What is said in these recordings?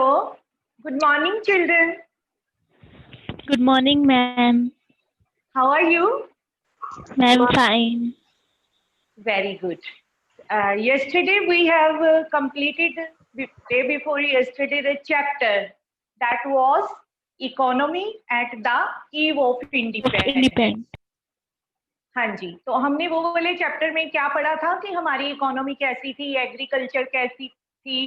Hello. Good morning, children. Good morning, ma'am. How are you? Ma'am, fine. Very good. Yesterday we have completed day before yesterday the chapter that was economy at the eve of independence. Independent. हाँ जी, तो हमने वो वाले chapter में क्या पढ़ा था कि हमारी इकोनॉमी कैसी थी, एग्रीकल्चर कैसी थी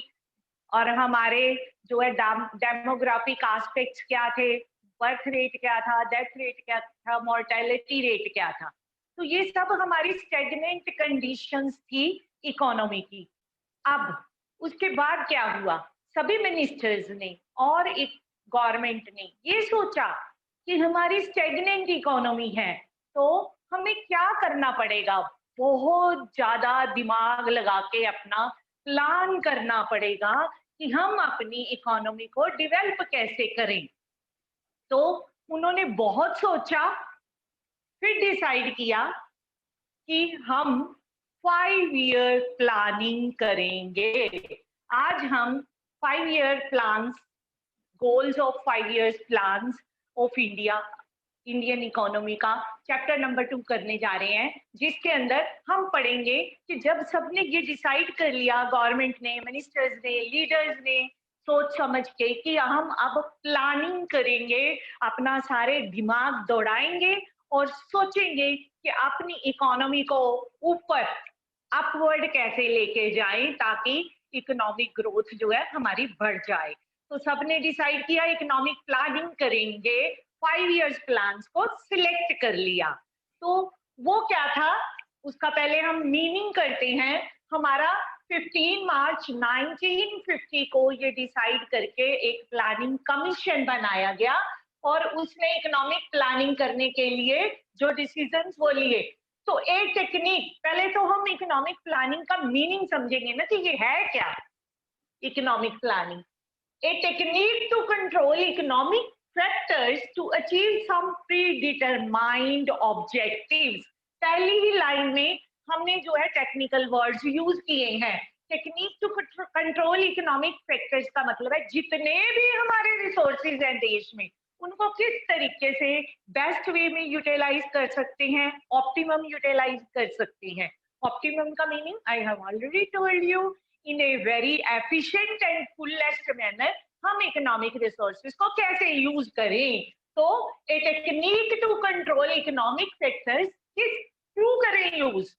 और हमारे जो है डेमोग्राफिक एस्पेक्ट्स क्या थे, बर्थ रेट क्या था, डेथ रेट क्या था, मोर्टेलिटी रेट क्या था। तो ये सब हमारी स्टेगनेंट कंडीशंस थी इकोनॉमी की। अब उसके बाद क्या हुआ, सभी मिनिस्टर्स ने और एक गवर्नमेंट ने ये सोचा कि हमारी स्टेगनेंट इकोनॉमी है तो हमें क्या करना पड़ेगा, बहुत ज्यादा दिमाग लगा के अपना प्लान करना पड़ेगा कि हम अपनी इकोनॉमी को डेवलप कैसे करें। तो उन्होंने बहुत सोचा, फिर डिसाइड किया कि हम 5 ईयर प्लानिंग करेंगे। आज हम 5 year plans, goals of 5 years plans of Indian economy का चैप्टर नंबर 2 करने जा रहे हैं, जिसके अंदर हम पढ़ेंगे कि जब सबने ये डिसाइड कर लिया, गवर्नमेंट ने, मिनिस्टर्स ने, लीडर्स ने सोच समझ के कि हम अब प्लानिंग करेंगे, अपना सारे दिमाग दौड़ाएंगे और सोचेंगे कि अपनी इकोनॉमी को ऊपर अपवर्ड कैसे लेके जाएं ताकि इकोनॉमिक ग्रोथ जो है हमारी बढ़ जाए। तो सबने डिसाइड किया इकोनॉमिक प्लानिंग करेंगे, 5 ईयर्स प्लान्स को सिलेक्ट कर लिया। तो वो क्या था उसका पहले हम मीनिंग करते हैं। हमारा 15 मार्च 1950 को ये डिसाइड करके एक प्लानिंग कमीशन बनाया गया और उसने इकोनॉमिक प्लानिंग करने के लिए जो डिसीजंस वो लिए। तो एक टेक्निक, पहले तो हम इकोनॉमिक प्लानिंग का मीनिंग समझेंगे ना कि ये है क्या economic planning. A technique to control economic factors to achieve some predetermined objectives। पहली ही लाइन में हमने जो है टेक्निकल वर्ड्स यूज किए हैं। Technique to control economic factors का मतलब है जितने भी हमारे रिसोर्सेज हैं देश में उनको किस तरीके से बेस्ट वे में यूटिलाइज कर सकते हैं, ऑप्टिमम यूटिलाइज कर सकते हैं। ऑप्टिमम का meaning I have already told you, in a very efficient and fullest manner हम इकोनॉमिक रिसोर्सेज को कैसे यूज करें। तो a technique to control economic factors किस थ्रू करें use,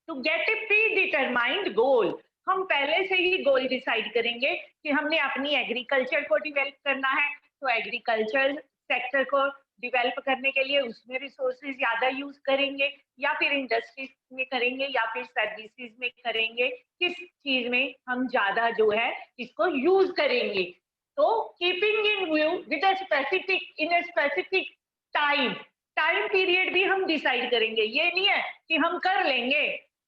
to get a predetermined goal. हम पहले से ही गोल डिसाइड करेंगे कि हमने अपनी एग्रीकल्चर को डेवलप करना है, तो एग्रीकल्चर सेक्टर को डेवलप करने के लिए उसमें रिसोर्सेज ज्यादा यूज करेंगे या फिर इंडस्ट्रीज में करेंगे या फिर सर्विसेज में करेंगे, किस चीज में हम ज्यादा जो है इसको यूज करेंगे। तो keeping in view with a specific in a specific time, time period भी हम डिसाइड करेंगे। ये नहीं है कि हम कर लेंगे,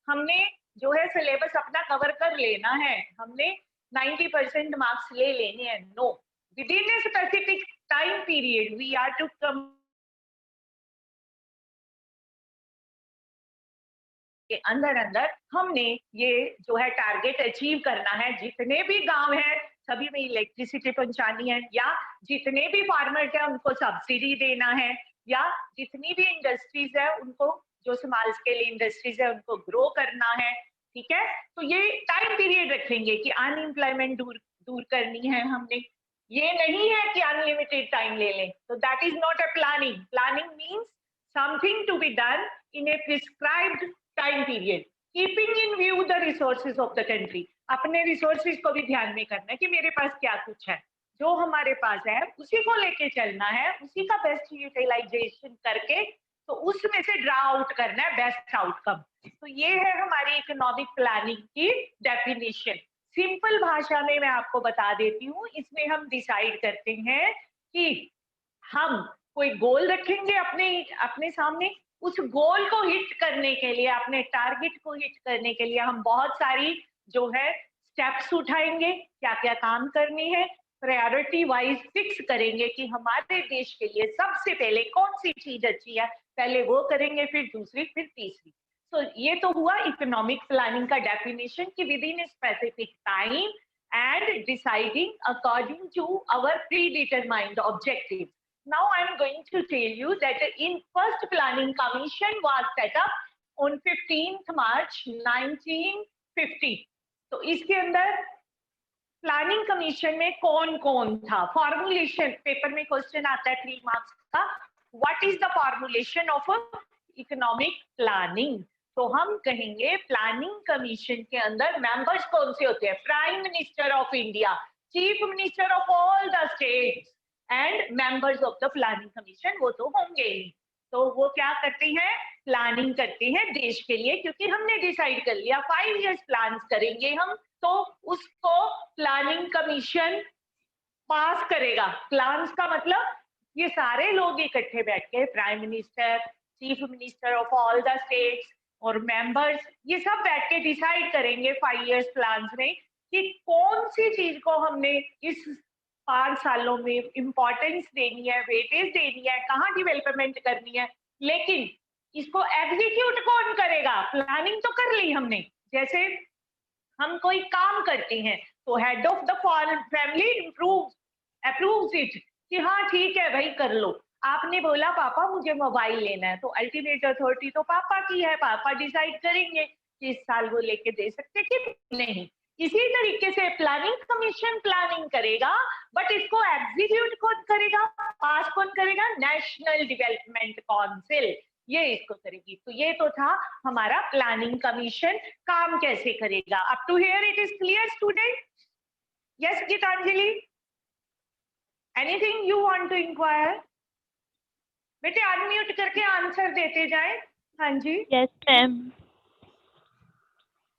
हमने जो है सिलेबस अपना कवर कर लेना है, हमने 90% मार्क्स ले लेने हैं। No, within a specific time period we are to come के अंदर अंदर हमने ये जो है टारगेट अचीव करना है। जितने भी गांव हैं सभी में इलेक्ट्रिसिटी पहुंचानी है, या जितने भी फार्मर्स हैं उनको सब्सिडी देना है, या जितनी भी इंडस्ट्रीज है उनको, जो स्मॉल स्केल इंडस्ट्रीज है उनको ग्रो करना है। ठीक है, तो ये टाइम पीरियड रखेंगे कि अनएम्प्लॉयमेंट दूर करनी है हमने। ये नहीं है कि अनलिमिटेड टाइम ले लें, तो that is not a planning. Planning means something to be done in a prescribed time period, keeping in view the resources of the country. अपने रिसोर्सेज को भी ध्यान में करना है कि मेरे पास क्या कुछ है, जो हमारे पास है उसी को लेके चलना है, उसी का बेस्ट यूटिलाइजेशन करके तो उसमें से ड्रा आउट करना है बेस्ट आउटकम। तो ये है हमारी इकोनॉमिक प्लानिंग की डेफिनेशन। सिंपल भाषा में मैं आपको बता देती हूँ, इसमें हम डिसाइड करते हैं कि हम कोई गोल रखेंगे अपने अपने सामने, उस गोल को हिट करने के लिए, अपने टारगेट को हिट करने के लिए हम बहुत सारी जो है स्टेप्स उठाएंगे, क्या क्या काम करने हैं, प्रायोरिटी वाइज फिक्स करेंगे कि हमारे देश के लिए सबसे पहले कौन सी चीज अच्छी है, पहले वो करेंगे, फिर दूसरी, फिर तीसरी। तो ये तो हुआ इकोनॉमिक प्लानिंग का डेफिनेशन कि with in specific time and deciding according to our predetermined objectives. Now I am going to tell you that in first planning commission was set up on 15th March 1950. तो इसके अंदर planning commission में कौन कौन था? Formulation, paper में question आता है 3 मार्क्स का, what is the formulation of economic planning? तो हम कहेंगे प्लानिंग कमीशन के अंदर मेंबर्स कौन से होते हैं? Prime minister of India, chief minister of all the states and members of the planning commission, वो तो होंगे ही। तो वो क्या करते हैं? प्लानिंग करते हैं देश के लिए, क्योंकि हमने डिसाइड कर लिया 5 इयर्स प्लान करेंगे हम, तो उसको प्लानिंग कमीशन पास करेगा। प्लान्स का मतलब ये सारे लोग इकट्ठे बैठ के, prime minister, chief minister of all the states और मेंबर्स, ये सब बैठ के डिसाइड करेंगे 5 इयर्स प्लान में कि कौन सी चीज को हमने इस 5 सालों में इंपॉर्टेंस देनी है, वेटेज देनी है, कहाँ डेवलपमेंट करनी है। लेकिन इसको एग्जीक्यूट कौन करेगा? प्लानिंग तो कर ली हमने, जैसे हम कोई काम करते हैं तो head of the family approves it कि हाँ ठीक है भाई कर लो। आपने बोला पापा मुझे मोबाइल लेना है, तो अल्टीमेट अथॉरिटी तो पापा की है, पापा डिसाइड करेंगे कि इस साल वो लेके दे सकते कि नहीं। इसी तरीके से प्लानिंग कमीशन प्लानिंग करेगा, बट इसको एग्जीक्यूट कौन करेगा, पास कौन करेगा? नेशनल डेवलपमेंट काउंसिल, ये इसको करेगी। तो ये तो था हमारा प्लानिंग कमीशन काम कैसे करेगा। Up to here it is clear student? Yes Geetanjali, anything you want to inquire? बेटे अनम्यूट करके आंसर देते जाएं। हाँ जी, यस मैम।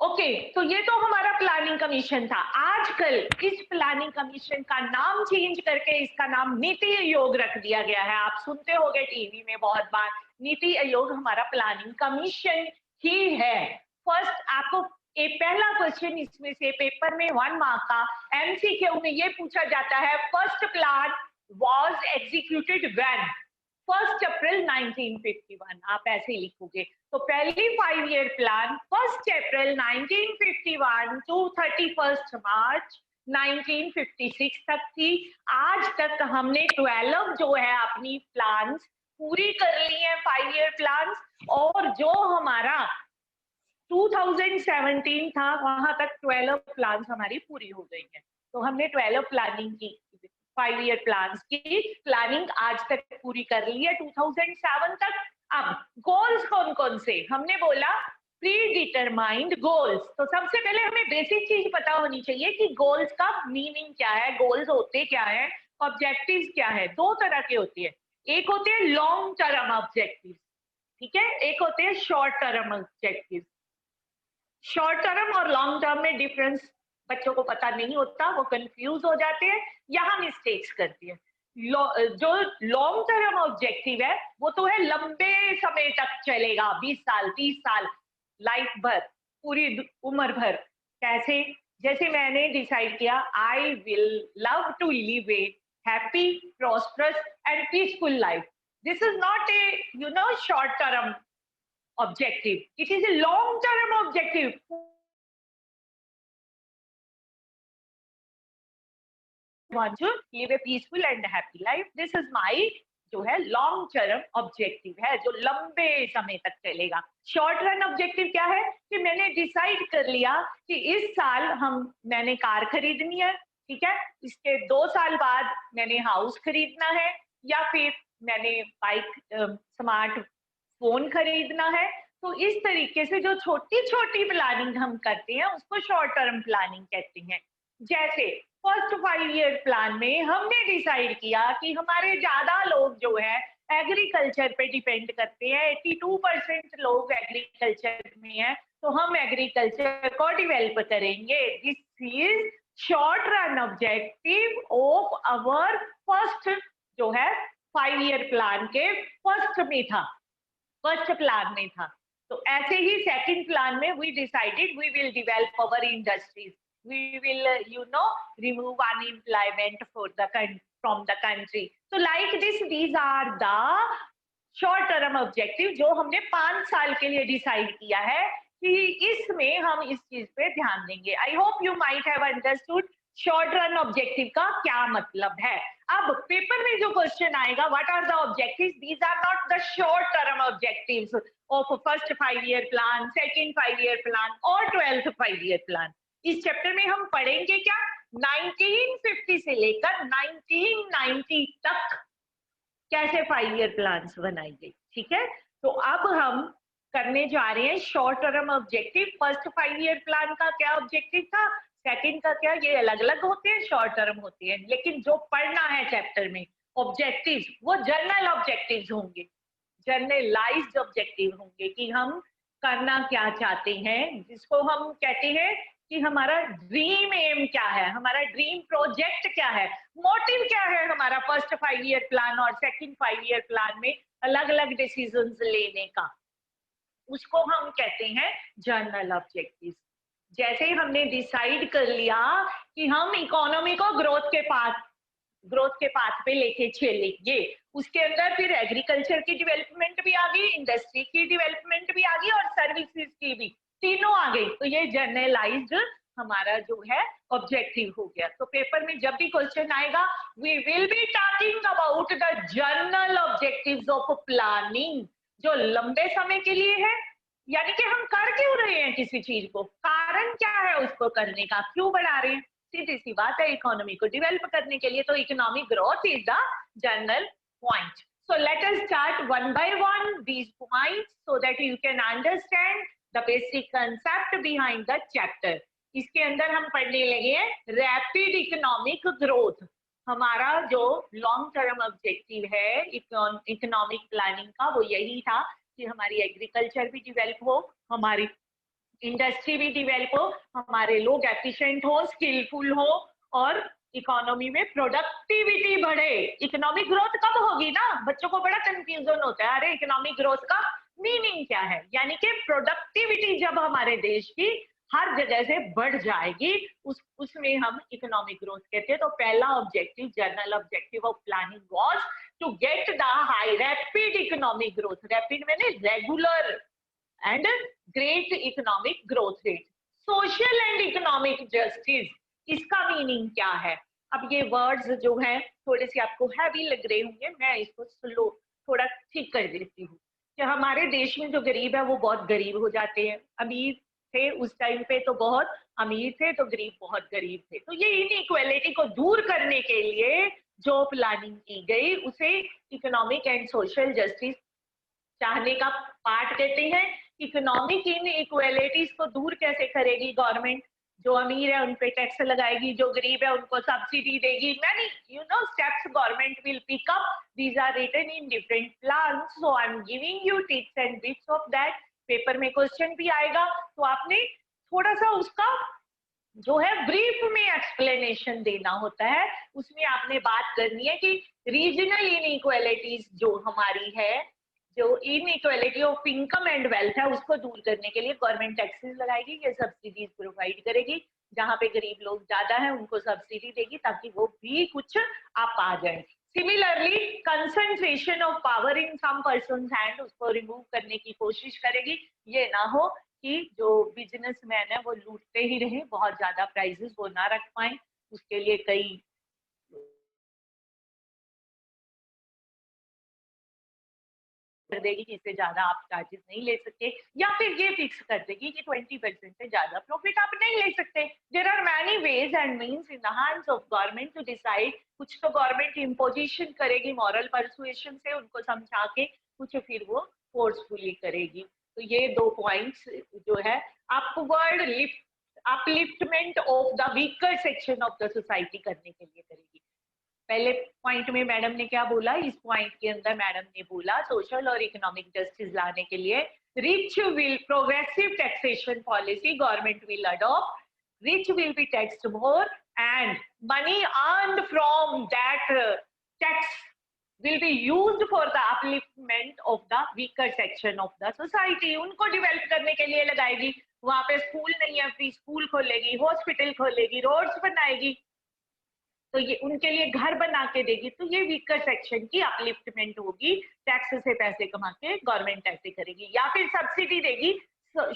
ओके, तो ये तो हमारा प्लानिंग कमीशन था। आजकल इस प्लानिंग कमीशन का नाम चेंज करके इसका नाम नीति आयोग रख दिया गया है। आप सुनते होंगे टीवी में बहुत बार, नीति आयोग हमारा प्लानिंग कमीशन ही है। फर्स्ट आपको एक पहला क्वेश्चन इसमें से पेपर में 1 मार्क का एमसीक्यू में ये पूछा जाता है, first plan was executed when? 1 अप्रैल 1951, आप ऐसे ही लिखोगे। तो पहली 5 ईयर प्लान 1 अप्रैल 1951 टू 31 मार्च 1956 तक थी। आज तक हमने 12 जो है अपनी प्लान्स पूरी कर ली है, 5 ईयर प्लान्स, और जो हमारा 2017 था वहां तक 12 प्लान्स हमारी पूरी हो गई है। तो हमने 12 प्लानिंग की, 5 ईयर प्लान्स की प्लानिंग आज तक पूरी कर ली है 2007 तक। अब गोल्स कौन कौन से? हमने बोला प्री डिटरमाइंड गोल्स। तो सबसे पहले हमें बेसिक चीज पता होनी चाहिए कि गोल्स का मीनिंग क्या है, गोल्स होते क्या है, ऑब्जेक्टिव्स क्या है। 2 तरह के होते हैं, एक होते हैं लॉन्ग टर्म ऑब्जेक्टिव, ठीक है, एक होते हैं short term objective. Short term और लॉन्ग टर्म में डिफरेंस बच्चों को पता नहीं होता, वो कंफ्यूज हो जाते हैं, यहाँ मिस्टेक्स करती है। जो लॉन्ग टर्म ऑब्जेक्टिव है वो तो है लंबे समय तक चलेगा, 20 साल 30 साल, लाइफ भर, पूरी उम्र भर। कैसे? जैसे मैंने डिसाइड किया I will love to live a happy prosperous and peaceful life. This is not a short term objective, it is a long term objective. Want to live a peaceful and happy life, this is my जो है long term objective है, जो लंबे समय तक चलेगा। Short term objective क्या है कि मैंने डिसाइड कर लिया कि इस साल मैंने कार खरीदनी है, ठीक है, इसके 2 साल बाद मैंने हाउस खरीदना है, या फिर मैंने बाइक स्मार्ट फोन खरीदना है। तो इस तरीके से जो छोटी छोटी प्लानिंग हम करते हैं उसको शॉर्ट टर्म प्लानिंग कहते हैं। जैसे फर्स्ट 5 ईयर प्लान में हमने डिसाइड किया कि हमारे ज्यादा लोग जो है एग्रीकल्चर पे डिपेंड करते हैं, 82% लोग एग्रीकल्चर में है, तो हम एग्रीकल्चर को डेवलप करेंगे। This is short run objective of our first जो है 5 ईयर प्लान के फर्स्ट प्लान में था। तो ऐसे ही सेकंड प्लान में we decided we will develop our industries, we will remove unemployment from the country. तो like this these are the short term objective जो हमने 5 साल के लिए डिसाइड किया है कि इसमें हम इस चीज पे ध्यान देंगे। I hope you might have understood short run objective का क्या मतलब है। अब पेपर में जो क्वेश्चन आएगा, what are the objectives, these are not the short term objectives of first 5 year plan, second 5 year plan और 12th 5 ईयर प्लान। इस चैप्टर में हम पढ़ेंगे क्या, 1950 से लेकर 1990 तक कैसे 5 ईयर प्लान्स बनाई गई। ठीक है, तो अब हम करने जा रहे हैं short term objective. First 5 year plan का क्या ऑब्जेक्टिव था, सेकंड का क्या, ये अलग अलग होते हैं, शॉर्ट टर्म होते हैं, लेकिन जो पढ़ना है चैप्टर में ऑब्जेक्टिव्स वो जनरल ऑब्जेक्टिव्स होंगे, जनरलाइज्ड ऑब्जेक्टिव होंगे कि हम करना क्या चाहते हैं, जिसको हम कहते हैं कि हमारा ड्रीम एम क्या है, हमारा ड्रीम प्रोजेक्ट क्या है, मोटिव क्या है हमारा फर्स्ट 5 ईयर प्लान और सेकंड 5 ईयर प्लान में अलग अलग डिसीजंस लेने का, उसको हम कहते हैं जनरल ऑब्जेक्टिव्स। जैसे ही हमने डिसाइड कर लिया कि हम इकोनॉमी को ग्रोथ के पाथ पे लेके चलेंगे, उसके अंदर फिर एग्रीकल्चर की डेवलपमेंट भी आ गई, इंडस्ट्री की डेवलपमेंट भी आ गई और सर्विसेज की भी, तीनों आ गई, तो ये जनरलाइज्ड हमारा जो है ऑब्जेक्टिव हो गया। तो पेपर में जब भी क्वेश्चन आएगा, we will be talking about the general objectives of planning, जो लंबे समय के लिए है, यानी कि हम कर क्यों रहे हैं किसी चीज को, कारण क्या है उसको करने का, क्यों बढ़ा रहे हैं, सीधी सी बात है, इकोनॉमी को डेवलप करने के लिए। तो economic growth is the general point. So let us start one by one these points so that you can understand the basic concept behind the chapter. इसके अंदर हम पढ़ने लगे हैं रैपिड इकोनॉमिक ग्रोथ। हमारा जो लॉन्ग टर्म ऑब्जेक्टिव है economic planning का, वो यही था कि हमारी एग्रीकल्चर भी डेवलप हो, हमारी इंडस्ट्री भी डेवलप हो, हमारे लोग एफिशिएंट हो, स्किलफुल हो और इकोनॉमी में प्रोडक्टिविटी बढ़े। इकोनॉमिक ग्रोथ कब होगी ना, बच्चों को बड़ा कंफ्यूजन होता है, अरे इकोनॉमिक ग्रोथ का मीनिंग क्या है, यानी कि प्रोडक्टिविटी जब हमारे देश की हर जगह से बढ़ जाएगी, उसमें हम इकोनॉमिक ग्रोथ कहते हैं। तो पहला objective, general objective of planning was to get the high rapid economic growth, rapid मैंने regular and great economic growth rate. Social and economic justice, इसका मीनिंग क्या है। अब ये वर्ड्स जो हैं थोड़े से आपको हैवी लग रहे होंगे, मैं इसको स्लो थोड़ा ठीक कर देती हूँ कि हमारे देश में जो गरीब है वो बहुत गरीब हो जाते हैं, अमीर थे उस टाइम पे तो बहुत अमीर थे, तो गरीब बहुत गरीब थे। तो ये इनइक्वालिटी को दूर करने के लिए जो प्लानिंग की गई उसे इकोनॉमिक एंड सोशल जस्टिस चाहने का पार्ट कहते हैं। इकोनॉमिक इनइक्वालिटीज को दूर कैसे करेगी गवर्नमेंट, जो अमीर है उन पे टैक्स लगाएगी, जो गरीब है उनको सब्सिडी देगी, many steps government will pick up, these are written in different plans, so I am giving you tips and bits of that. Paper में क्वेश्चन भी आएगा तो आपने थोड़ा सा उसका जो है ब्रीफ में एक्सप्लेनेशन देना होता है, उसमें आपने बात करनी है कि रीजनल इनइक्वालिटीज जो हमारी है, जो inequality of income and wealth है, उसको दूर करने के लिए गवर्नमेंट टैक्सेस लगाएगी, ये सब्सिडीज प्रोवाइड करेगी, जहां पे गरीब लोग ज्यादा है उनको सब्सिडी देगी ताकि वो भी कुछ आ पा जाए। Similarly concentration of power in some persons hand, उसको रिमूव करने की कोशिश करेगी, ये ना हो कि जो बिजनेसमैन है वो लूटते ही रहे, बहुत ज्यादा प्राइसेस वो ना रख पाए, उसके लिए कई कर देगी कि इससे ज्यादा आप चार्जेस नहीं ले सकते, या फिर ये फिक्स कर देगी कि 20% से ज्यादा प्रॉफिट आप नहीं ले सकते। There are many ways and means in the hands of government to decide. कुछ तो गवर्नमेंट इम्पोजिशन करेगी मॉरल परसुएशन से, उनको समझा के, कुछ फिर वो फोर्सफुली करेगी। तो ये दो पॉइंट्स जो है upward upliftment of the weaker section of the society करने के लिए करेगी। पहले पॉइंट में मैडम ने क्या बोला, इस पॉइंट के अंदर मैडम ने बोला सोशल और इकोनॉमिक जस्टिस लाने के लिए rich will progressive taxation policy government will adopt, rich will be taxed more and money earned from that tax will be used for the upliftment of the weaker section of the society। उनको develop करने के लिए लगाएगी, वहां पे school नहीं है free school खोलेगी, हॉस्पिटल खोलेगी, रोड्स बनाएगी, तो ये उनके लिए घर बना के देगी, तो ये वीकर सेक्शन की अपलिफ्टमेंट होगी, टैक्स से पैसे कमा के गवर्नमेंट ऐसे करेगी, या फिर सब्सिडी देगी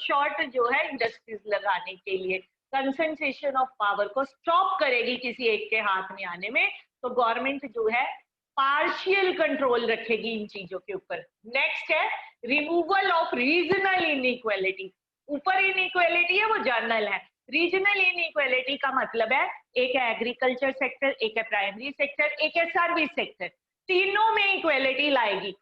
शॉर्ट जो है इंडस्ट्रीज लगाने के लिए। कंसंट्रेशन ऑफ पावर को स्टॉप करेगी किसी एक के हाथ में आने में, तो गवर्नमेंट जो है पार्शियल कंट्रोल रखेगी इन चीजों के ऊपर। नेक्स्ट है रिमूवल ऑफ रीजनल इनइक्वालिटी। ऊपर इनइक्वालिटी है वो जर्नल है, रीजनल इनइक्वालिटी का मतलब है एक है एग्रीकल्चर सेक्टर, एक है प्राइमरी सेक्टर, एक है सर्विस सेक्टर, तीनों में इक्वालिटी लाएगी।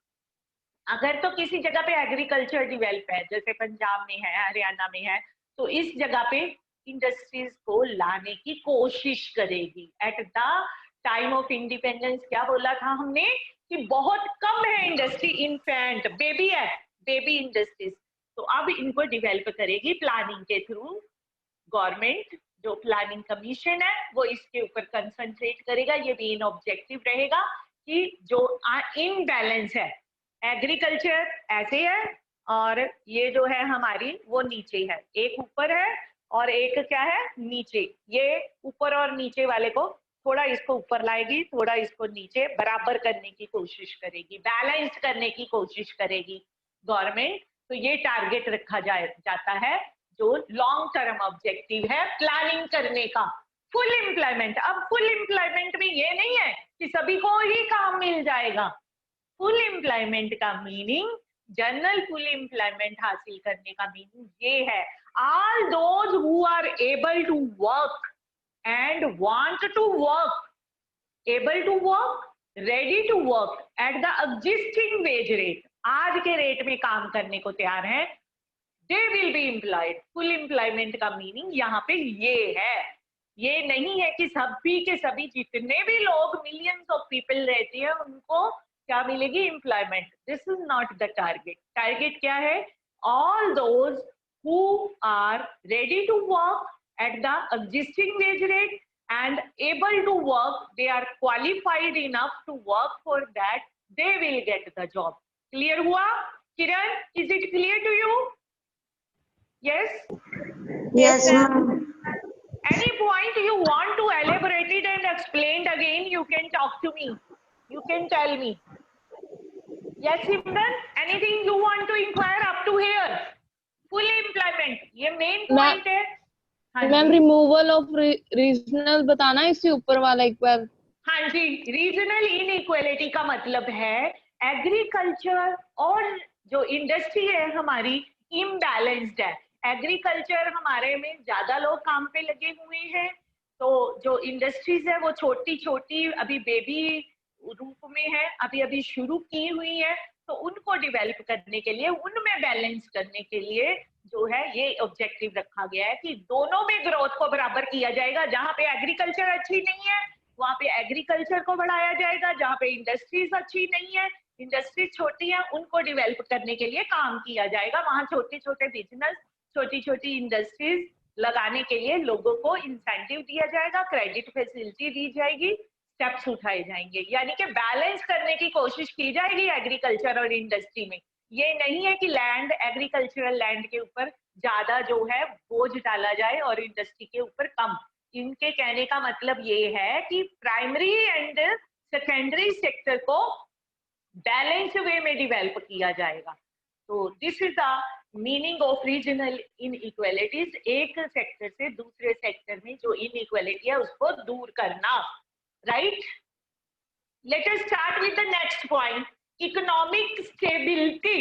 अगर तो किसी जगह पे एग्रीकल्चर डेवलप है, जैसे पंजाब में है, हरियाणा में है, तो इस जगह पे इंडस्ट्रीज को लाने की कोशिश करेगी। At the time of independence क्या बोला था हमने कि बहुत कम है इंडस्ट्री, इन्फेंट बेबी है, बेबी इंडस्ट्रीज, तो अब इनको डेवलप करेगी प्लानिंग के थ्रू। गवर्नमेंट जो प्लानिंग कमीशन है वो इसके ऊपर कंसंट्रेट करेगा। ये मेन ऑब्जेक्टिव रहेगा कि जो इनबैलेंस है, एग्रीकल्चर ऐसे है और ये जो है हमारी वो नीचे है, एक ऊपर है और एक क्या है नीचे। ये ऊपर और नीचे वाले को थोड़ा इसको ऊपर लाएगी, थोड़ा इसको नीचे, बराबर करने की कोशिश करेगी, बैलेंस करने की कोशिश करेगी गवर्नमेंट। तो ये टारगेट रखा जाता है जो लॉन्ग टर्म ऑब्जेक्टिव है प्लानिंग करने का। फुल एम्प्लॉयमेंट, अब फुल एम्प्लॉयमेंट में ये नहीं है कि सभी को ही काम मिल जाएगा। फुल एम्प्लॉयमेंट का मीनिंग, जनरल फुल एम्प्लॉयमेंट हासिल करने का मीनिंग ये है, all those who are able to work and want to work, able to work, ready to work at the existing wage rate, आज के रेट में काम करने को तैयार है, they will be employed. Full employment का मीनिंग यहाँ पे ये है। ये नहीं है कि सभी के सभी जितने भी लोग मिलियंस ऑफ पीपल रहती है उनको क्या मिलेगी employment, this is not the target. Target क्या है, all those who are ready to work at the existing wage rate and able to work, they are qualified enough to work, for that they will get the job. Clear hua Kiran? Is it clear to you? Yes? Yes, ma'am. Any point you want to elaborate it and explain again, you can talk to me, you can tell me. Yes Simran, anything you want to inquire up to here? Full employment ये main point है। Ma'am removal of regional बताना इससे ऊपर वाला एक बार। हाँ जी, regional inequality का मतलब है एग्रीकल्चर और जो इंडस्ट्री है हमारी इम्बैलेंस्ड है। एग्रीकल्चर हमारे में ज्यादा लोग काम पे लगे हुए हैं, तो जो इंडस्ट्रीज है वो छोटी छोटी अभी बेबी रूप में है, अभी अभी शुरू की हुई है, तो उनको डेवलप करने के लिए, उनमें बैलेंस करने के लिए जो है ये ऑब्जेक्टिव रखा गया है कि दोनों में ग्रोथ को बराबर किया जाएगा। जहां पे एग्रीकल्चर अच्छी नहीं है वहां पे एग्रीकल्चर को बढ़ाया जाएगा, जहां पे इंडस्ट्रीज अच्छी नहीं है, इंडस्ट्रीज छोटी है, उनको डेवलप करने के लिए काम किया जाएगा। वहां छोटे छोटे बिजनेस, छोटी छोटी इंडस्ट्रीज लगाने के लिए लोगों को इंसेंटिव दिया जाएगा, क्रेडिट फैसिलिटी दी जाएगी, स्टेप्स उठाए जाएंगे, यानी कि बैलेंस करने की कोशिश की जाएगी एग्रीकल्चर और इंडस्ट्री में। ये नहीं है कि लैंड, एग्रीकल्चरल लैंड के ऊपर ज्यादा जो है बोझ डाला जाए और इंडस्ट्री के ऊपर कम। इनके कहने का मतलब ये है कि प्राइमरी एंड सेकेंडरी सेक्टर को बैलेंस वे में डेवलप किया जाएगा। तो this is the meaning of regional inequalities, एक सेक्टर से दूसरे सेक्टर में जो इनइक्वालिटी है उसको दूर करना, right. Let us start with the next point, economic stability.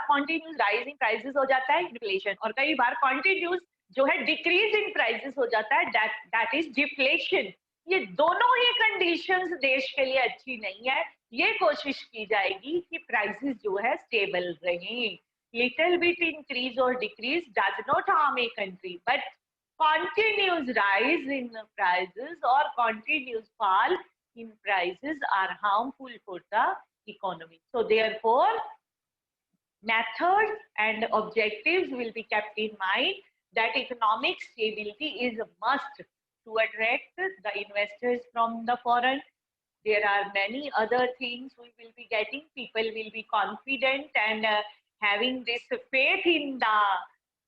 Continuous rise in prices हो जाता है इन्फ्लेशन, और कई बार कॉन्टिन्यूस जो है डिक्रीज इन प्राइसेस हो जाता है, दैट इज डिफ्लेशन। ये दोनों ही कंडीशंस देश के लिए अच्छी नहीं है। ये कोशिश की जाएगी कि प्राइसेस जो है स्टेबल रहें। लिटिल बिट इंक्रीज और decrease does not harm a country, but continuous rise in prices or continuous fall in prices are harmful for the economy. So therefore methods and objectives will be kept in mind that economic stability is a must to attract the investors from the foreign. There are many other things we will be getting. People will be confident and having this faith in the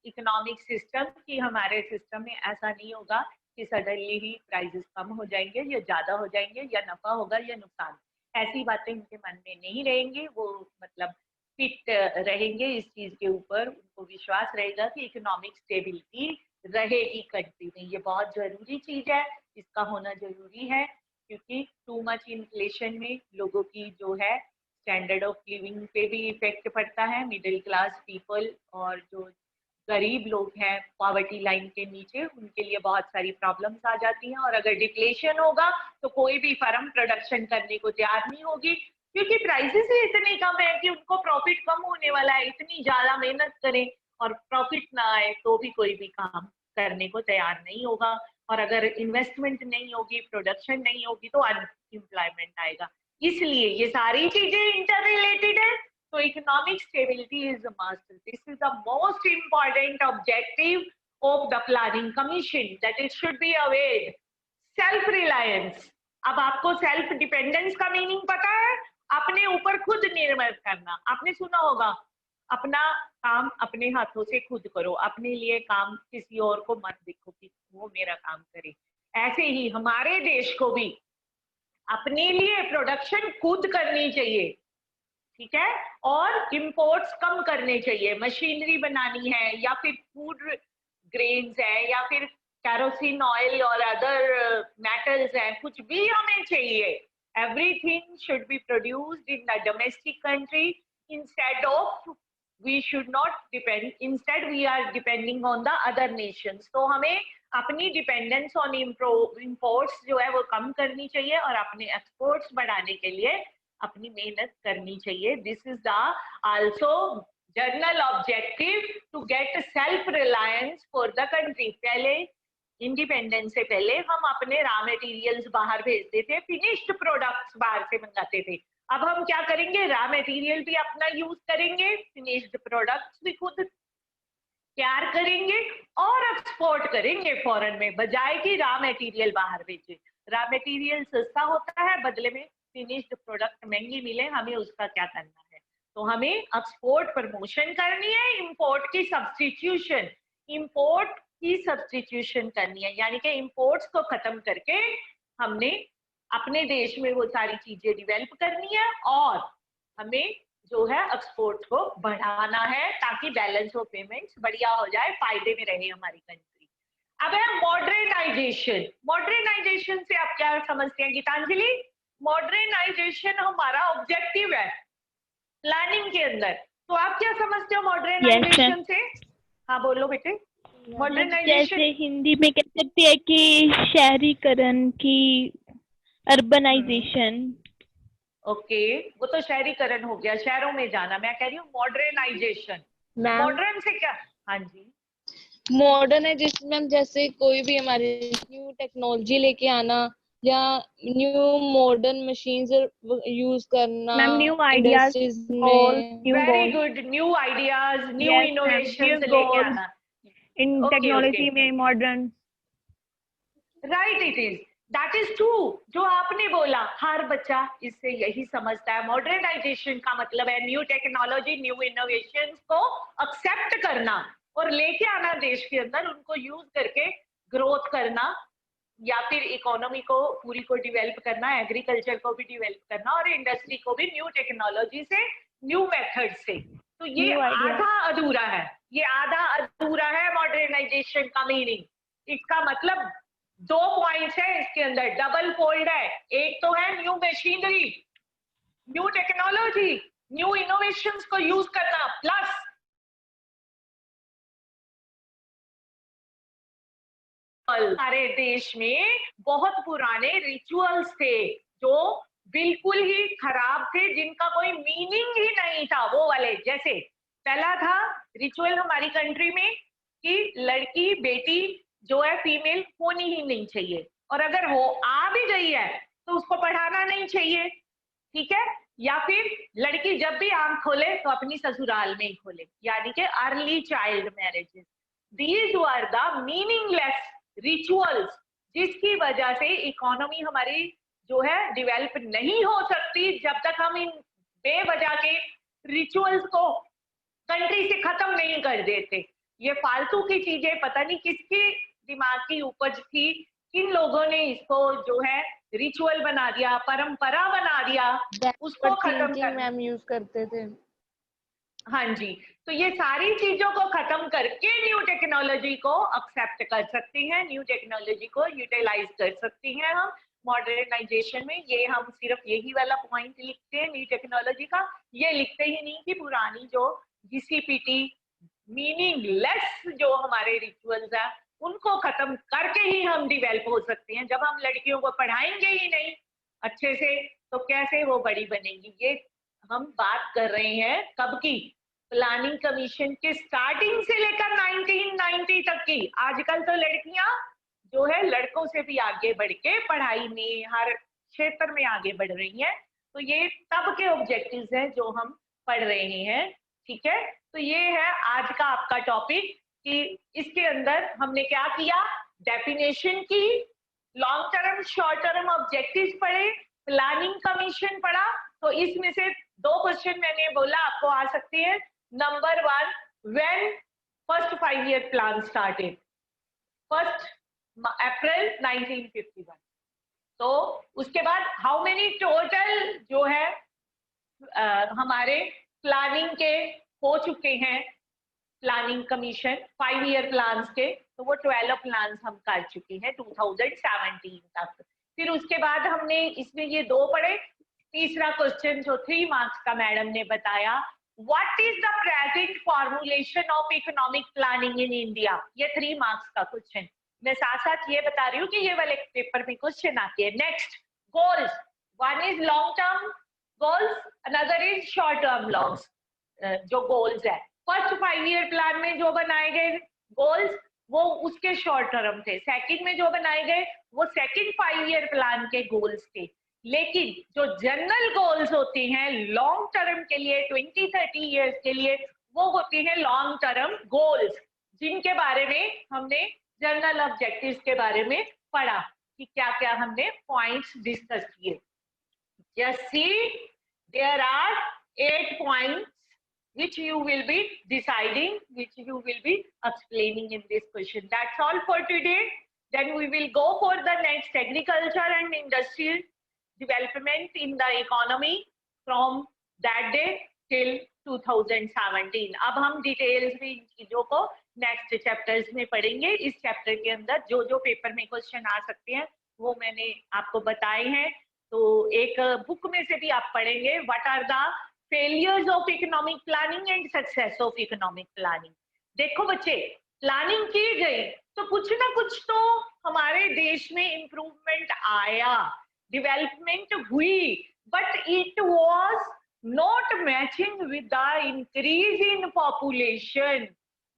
economic system कि हमारे system में ऐसा नहीं होगा कि suddenly ही prices कम हो जाएंगे या ज्यादा हो जाएंगे या नफा होगा या नुकसान। ऐसी बातें उनके मन में नहीं रहेंगी। वो मतलब फिट रहेंगे इस चीज के ऊपर, उनको विश्वास रहेगा कि इकोनॉमिक स्टेबिलिटी रहेगी कंट्री में। ये बहुत जरूरी चीज है, इसका होना जरूरी है, क्योंकि टू मच इन्फ्लेशन में लोगों की जो है स्टैंडर्ड ऑफ लिविंग पे भी इफेक्ट पड़ता है। मिडिल क्लास पीपल और जो गरीब लोग हैं पॉवर्टी लाइन के नीचे, उनके लिए बहुत सारी प्रॉब्लम्स आ जाती हैं। और अगर डिप्लेशन होगा तो कोई भी फर्म प्रोडक्शन करने को तैयार नहीं होगी, क्योंकि प्राइसेस ही इतनी कम है कि उनको प्रॉफिट कम होने वाला है। इतनी ज्यादा मेहनत करें और प्रॉफिट ना आए तो भी कोई भी काम करने को तैयार नहीं होगा। और अगर इन्वेस्टमेंट नहीं होगी, प्रोडक्शन नहीं होगी, तो अनएम्प्लॉयमेंट आएगा। इसलिए ये सारी चीजें इंटर रिलेटेड है। So economic stability is a must. This is the most important objective of the planning commission, that it should be aware. Self-reliance. अब आपको सेल्फ डिपेंडेंस का मीनिंग पता है? अपने ऊपर खुद निर्भर करना। आपने सुना होगा, अपना काम अपने हाथों से खुद करो, अपने लिए काम किसी और को मत देखो कि वो मेरा काम करे। ऐसे ही हमारे देश को भी अपने लिए प्रोडक्शन खुद करनी चाहिए, ठीक है, और इंपोर्ट्स कम करने चाहिए। मशीनरी बनानी है या फिर फूड ग्रेन्स है या फिर कैरोसिन ऑयल और अदर मेटल्स हैं, कुछ भी हमें चाहिए। Everything should be produced in the domestic country instead of we should not depend, instead we are depending on the other nations. तो हमें अपनी डिपेंडेंस ऑन इंपोर्ट्स जो है वो कम करनी चाहिए और अपने एक्सपोर्ट्स बढ़ाने के लिए अपनी मेहनत करनी चाहिए। This is the also general objective to get self reliance for the country. पहले इंडिपेंडेंस से पहले हम अपने रॉ मटेरियल्स बाहर भेजते थे, फिनिश्ड प्रोडक्ट्स बाहर से मंगाते थे। अब हम क्या करेंगे, रॉ मटेरियल भी अपना यूज करेंगे, फिनिश्ड प्रोडक्ट्स भी खुद तैयार करेंगे और एक्सपोर्ट करेंगे फॉरेन में, बजाय कि रॉ मटेरियल बाहर भेजे। रॉ मटेरियल सस्ता होता है, बदले में फिनिश्ड प्रोडक्ट महंगी मिले, हमें उसका क्या करना है। तो हमें एक्सपोर्ट प्रमोशन करनी है, इंपोर्ट की सब्स्टिट्यूशन, इंपोर्ट की सब्स्टिट्यूशन करनी है, यानी कि इंपोर्ट्स को खत्म करके हमने अपने देश में वो सारी चीजें डेवलप करनी है और हमें जो है एक्सपोर्ट को बढ़ाना है, ताकि बैलेंस ऑफ पेमेंट्स बढ़िया हो जाए, फायदे में रहे हमारी कंट्री। अब है मॉडर्नाइजेशन। मॉडर्नाइजेशन से आप क्या समझते हैं गीतांजलि? मॉडर्नाइजेशन हमारा ऑब्जेक्टिव है प्लानिंग के अंदर, तो आप क्या समझते हो मॉडर्नाइजेशन से? हाँ बोलो बेटे। मॉडर्नाइजेशन जैसे हिंदी में कह सकते हैं कि शहरीकरण की, अर्बनाइजेशन। ओके, वो तो शहरीकरण हो गया, शहरों में जाना। मैं कह रही हूँ मॉडर्नाइजेशन। मॉडर्न से क्या? हाँ जी, मॉडर्नाइजेशन मैम जैसे कोई भी हमारे न्यू टेक्नोलॉजी लेके आना या न्यू मॉडर्न मशीन्स यूज करना, ma'am new ideas, very good, new ideas, new innovations लेके आना इन टेक्नोलॉजी में modern. Right, it is, that is true. जो आपने बोला हर बच्चा इससे यही समझता है। मॉडर्नाइजेशन का मतलब है न्यू टेक्नोलॉजी, न्यू इनोवेशन को एक्सेप्ट करना और लेके आना देश के अंदर, उनको यूज करके ग्रोथ करना या फिर इकोनॉमी को पूरी को डेवलप करना, एग्रीकल्चर को भी डेवलप करना और इंडस्ट्री को भी न्यू टेक्नोलॉजी से, न्यू मेथड से। तो ये आधा अधूरा है, ये आधा अधूरा है मॉडर्नाइजेशन का मीनिंग। इसका मतलब 2 पॉइंट्स है इसके अंदर, डबल फोल्ड है। एक तो है new machinery, new technology, new innovations को यूज करना, प्लस हमारे देश में बहुत पुराने रिचुअल्स थे जो बिल्कुल ही खराब थे, जिनका कोई मीनिंग ही नहीं था, वो वाले। जैसे पहला था रिचुअल हमारी कंट्री में कि लड़की बेटी जो है फीमेल होनी ही नहीं चाहिए, और अगर हो आ भी गई है तो उसको पढ़ाना नहीं चाहिए, ठीक है। या फिर लड़की जब भी आंख खोले तो अपनी ससुराल में ही खोले, यानी कि early child marriages. These were the meaningless rituals, जिसकी वजह से इकोनॉमी हमारी जो है डेवलप नहीं हो सकती जब तक हम इन बेवजह के रिचुअल्स को कंट्री से खत्म नहीं कर देते। ये फालतू की चीजें पता नहीं किसकी दिमाग की उपज थी, किन लोगों ने इसको जो है रिचुअल बना दिया, परंपरा बना दिया, उसको खत्म कर मैम यूज करते थे। हाँ जी, तो ये सारी चीजों को खत्म करके न्यू टेक्नोलॉजी को एक्सेप्ट कर सकते हैं, न्यू टेक्नोलॉजी को यूटिलाइज कर सकते हैं हम मॉडर्नाइजेशन में। ये हम सिर्फ यही वाला पॉइंट लिखते हैं न्यू टेक्नोलॉजी का, ये लिखते ही नहीं कि पुरानी जो जीसीपीटी मीनिंगलेस जो हमारे रिचुअल्स है उनको खत्म करके ही हम डिवेल्प हो सकते हैं। जब हम लड़कियों को पढ़ाएंगे ही नहीं अच्छे से तो कैसे वो बड़ी बनेगी। ये हम बात कर रहे हैं कब की, प्लानिंग कमीशन के स्टार्टिंग से लेकर 1990 तक की। आजकल तो लड़कियां जो है लड़कों से भी आगे बढ़ के पढ़ाई में हर क्षेत्र में आगे बढ़ रही हैं। तो ये तब के ऑब्जेक्टिव्स हैं जो हम पढ़ रहे हैं, ठीक है। तो ये है आज का आपका टॉपिक कि इसके अंदर हमने क्या किया, डेफिनेशन की, long term short term objectives पढ़े, प्लानिंग कमीशन पढ़ा। तो इसमें से 2 क्वेश्चन मैंने बोला आपको आ सकते हैं। Number 1, when first 5 year plan started, 1 अप्रैल 1951। तो उसके बाद हाउ मेनी टोटल जो है हमारे प्लानिंग के हो चुके हैं, प्लानिंग कमीशन 5 ईयर प्लान्स के, तो वो 12 प्लान्स हम कर चुके हैं 2017 तक। फिर उसके बाद हमने इसमें ये 2 पढ़े। तीसरा क्वेश्चन जो 3 मार्क्स का मैडम ने बताया, what is the present formulation of economic planning in India, ये 3 मार्क्स का क्वेश्चन। मैं साथ साथ ये बता रही हूँ कि ये वाले पेपर में क्वेश्चन आते हैं। Next, goals, 1 is long term goals, another is short term longs जो गोल्स है। फर्स्ट 5 ईयर प्लान में जो बनाए गए गोल्स वो उसके शॉर्ट टर्म थे, सेकंड में जो बनाए गए वो सेकंड 5 ईयर प्लान के गोल्स थे। लेकिन जो जनरल गोल्स होते हैं लॉन्ग टर्म के लिए 20-30 ईयर्स के लिए, वो होते हैं लॉन्ग टर्म गोल्स, जिनके बारे में हमने जनरल ऑब्जेक्टिव्स के बारे में पढ़ा कि क्या क्या हमने पॉइंट्स डिस्कस किए। Just see, there are 8 points which you will be deciding, which you will be explaining in this question. That's all for today. Then we will go for the next, agriculture and industrial development in the economy from that day till 2017. अब हम details में इन चीजों को next chapters में पढ़ेंगे। इस chapter के अंदर जो जो पेपर में क्वेश्चन आ सकते हैं वो मैंने आपको बताए हैं। तो एक बुक में से भी आप पढ़ेंगे, what are the failures of economic planning and success of economic planning. देखो बच्चे, प्लानिंग की गई तो कुछ ना कुछ तो हमारे देश में इंप्रूवमेंट आया, डेवलपमेंट हुई, but it was not matching with the increase in population.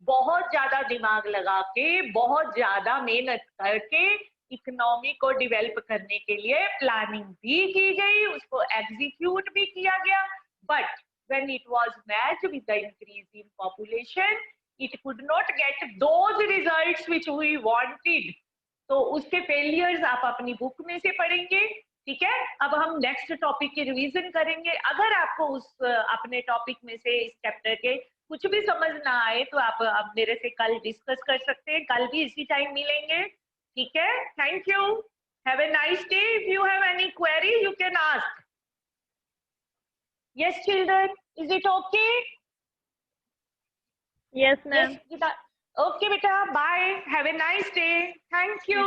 बहुत ज्यादा दिमाग लगा के, बहुत ज्यादा मेहनत करके इकोनॉमी को डेवलप करने के लिए प्लानिंग भी की गई, उसको एग्जीक्यूट भी किया गया, but when it was matched with the increase in population, it could not get those results which we wanted. तो उसके फेलियर्स आप अपनी बुक में से पढ़ेंगे, ठीक है। अब हम नेक्स्ट टॉपिक की रिवीजन करेंगे। अगर आपको उस अपने टॉपिक में से इस चैप्टर के कुछ भी समझ ना आए तो आप मेरे से कल डिस्कस कर सकते हैं, कल भी इसी टाइम मिलेंगे, ठीक है। Thank you, have a nice day. If you have any query you can ask. Yes, children, is it okay? Yes, ma'am. Yes, okay, beta. Bye. Have a nice day. Thank you.